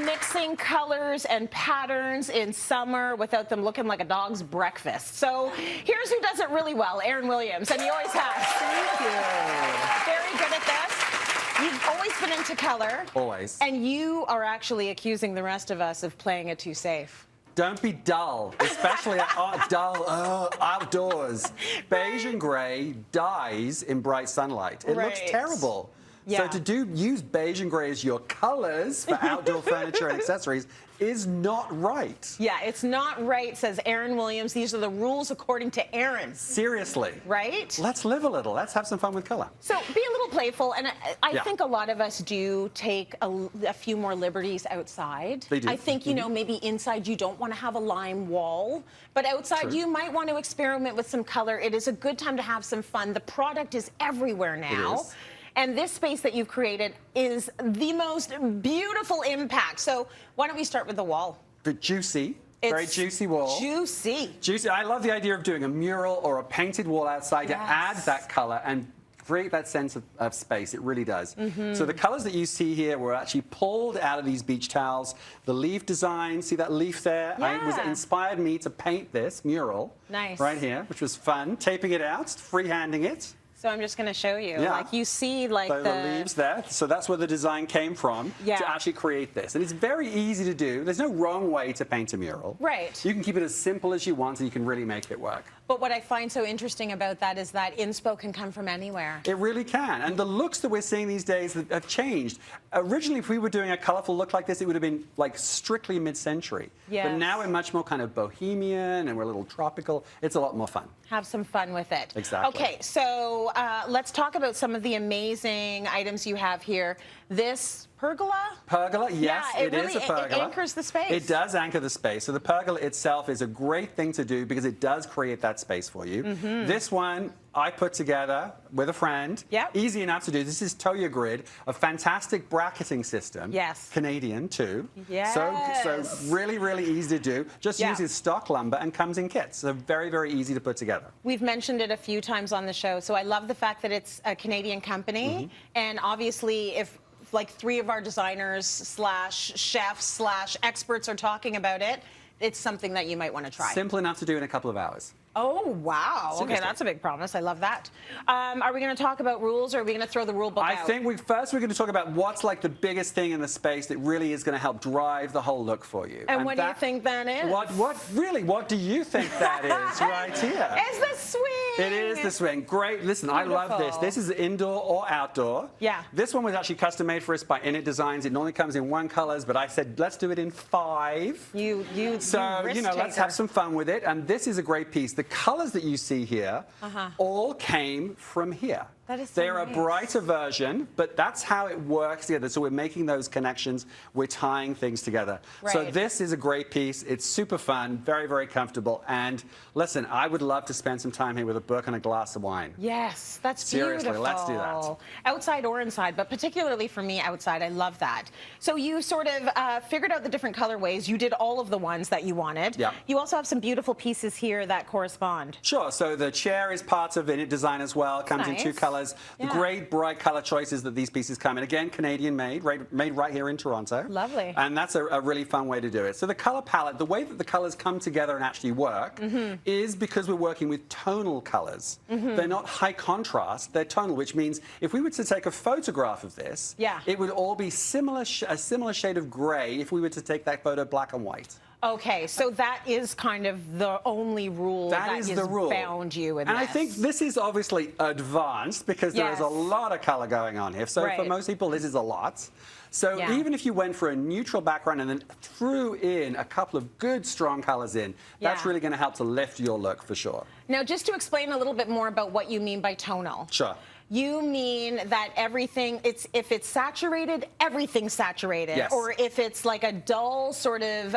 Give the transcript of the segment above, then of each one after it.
mixing colors and patterns in summer without them looking like a dog's breakfast. So here's who does it really well, Arren Williams, and he always has. Thank you. Very good at this. You've always been into color. Always. And you are actually accusing the rest of us of playing it too safe. Don't be dull, especially outdoors. Beige and grey dies in bright sunlight. It looks terrible. Yeah. So to use beige and grey as your colours for outdoor furniture and accessories is not right. Yeah, it's not right, says Arren Williams. These are the rules according to Arren. Seriously. Right? Let's live a little. Let's have some fun with colour. So be a little playful, and I think a lot of us do take a few more liberties outside. They do. I think, you know, maybe inside you don't want to have a lime wall, but outside you might want to experiment with some color. It is a good time to have some fun. The product is everywhere now. It is. And this space that you've created is the most beautiful impact. So why don't we start with the wall? The juicy, very juicy wall. Juicy. Juicy. I love the idea of doing a mural or a painted wall outside to add that colour and create that sense of space. It really does. So the colours that you see here were actually pulled out of these beach towels. The leaf design, see that leaf there? It was inspired me to paint this mural right here, which was fun. Taping it out, freehanding it. So I'm just going to show you. Like you see, like the leaves there. So that's where the design came from to actually create this. And it's very easy to do. There's no wrong way to paint a mural. Right. You can keep it as simple as you want, and you can really make it work. But what I find so interesting about that is that inspo can come from anywhere. It really can. And the looks that we're seeing these days have changed. Originally, if we were doing a colourful look like this, it would have been like strictly mid-century. But now we're much more kind of bohemian, and we're a little tropical. It's a lot more fun. Have some fun with it. Exactly. Okay, so let's talk about some of the amazing items you have here. This pergola? Pergola, yes, it is a pergola. It anchors the space. It does anchor the space. So the pergola itself is a great thing to do because it does create that space for you. This one I put together with a friend. Easy enough to do. This is Toya Grid, a fantastic bracketing system. Yes. Canadian too. Yes. So really, really easy to do. Just uses stock lumber and comes in kits. So very, very easy to put together. We've mentioned it a few times on the show. So I love the fact that it's a Canadian company. And obviously, if like 3 of our designers slash chefs slash experts are talking about it, it's something that you might want to try. Simple enough to do in a couple of hours. Oh, wow. Seriously. Okay, that's a big promise. I love that. Are we going to talk about rules, or are we going to throw the rule book out? I think first we're going to talk about what's like the biggest thing in the space that really is going to help drive the whole look for you. And what do you think that is? What do you think that is right here? It's the swing. It is the swing. Great. Listen, I love this. This is indoor or outdoor. Yeah. This one was actually custom made for us by Init Designs. It normally comes in 1 colors, but I said, let's do it in 5. You let's have some fun with it. And this is a great piece. The colors that you see here all came from here. That is so They're nice. a brighter version, but that's how it works together. So we're making those connections. We're tying things together. Right. So this is a great piece. It's super fun, very, very comfortable. And listen, I would love to spend some time here with a book and a glass of wine. Yes, that's Seriously, beautiful. let's do that. Outside or inside, but particularly for me, outside. I love that. So you sort of figured out the different colorways. You did all of the ones that you wanted. Yeah. You also have some beautiful pieces here that correspond. Sure. So the chair is part of Init Design as well. It comes in 2 colors. The great bright color choices that these pieces come in. Again, Canadian made, made right here in Toronto. Lovely. And that's a really fun way to do it. So the color palette, the way that the colors come together and actually work is because we're working with tonal colors. They're not high contrast, they're tonal, which means if we were to take a photograph of this, it would all be a similar shade of gray if we were to take that photo black and white. Okay, so that is kind of the only rule that is the rule. Bound you in and this. I think this is obviously advanced because there is a lot of color going on here. So for most people, this is a lot. So even if you went for a neutral background and then threw in a couple of good, strong colors in, that's really going to help to lift your look for sure. Now, just to explain a little bit more about what you mean by tonal. Sure. You mean that everything, if it's saturated, everything's saturated. Yes. Or if it's like a dull sort of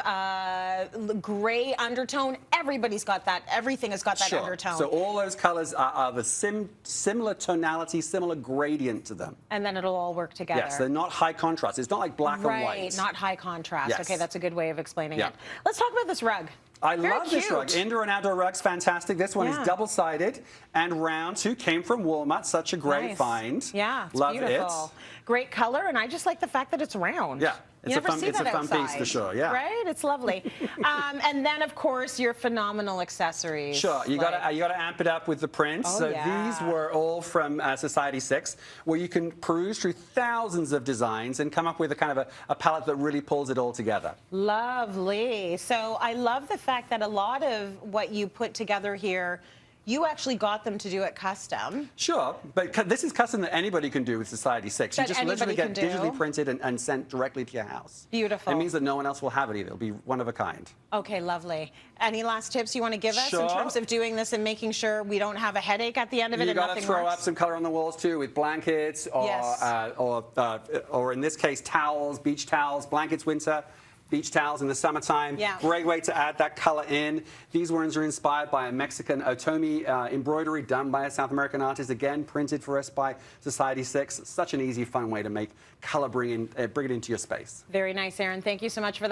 gray undertone, everybody's got that. Everything has got that undertone. So all those colors are the similar tonality, similar gradient to them. And then it'll all work together. Yes, they're not high contrast. It's not like black and white. Right, not high contrast. Yes. Okay, that's a good way of explaining it. Let's talk about this rug. I love this rug. Indoor and outdoor rugs, fantastic. This one is double-sided and round too. Came from Walmart. Such a great find. Yeah, it's love beautiful. great color, and I just like the fact that it's round. Yeah. You never see that fun piece outside, for sure, yeah. Right? It's lovely. And then, of course, your phenomenal accessories. Sure, you got to amp it up with the prints. Oh, so yeah. these were all from Society 6, where you can peruse through thousands of designs and come up with a kind of a palette that really pulls it all together. Lovely. So I love the fact that a lot of what you put together here, you actually got them to do it custom. Sure, but this is custom that anybody can do with Society 6. You That just literally get anybody can do? digitally printed and sent directly to your house. Beautiful. It means that no one else will have it either. It'll be one of a kind. Okay, lovely. Any last tips you want to give us Sure. in terms of doing this and making sure we don't have a headache at the end of it You and got to nothing throw works? up some color on the walls too, with blankets or Yes. or in this case towels, beach towels, blankets winter. Beach towels in the summertime. Yeah. Great way to add that color in. These ones are inspired by a Mexican otomi embroidery done by a South American artist, again printed for us by Society 6. Such an easy, fun way to make color bring it into your space. Very nice, Arren. Thank you so much for that.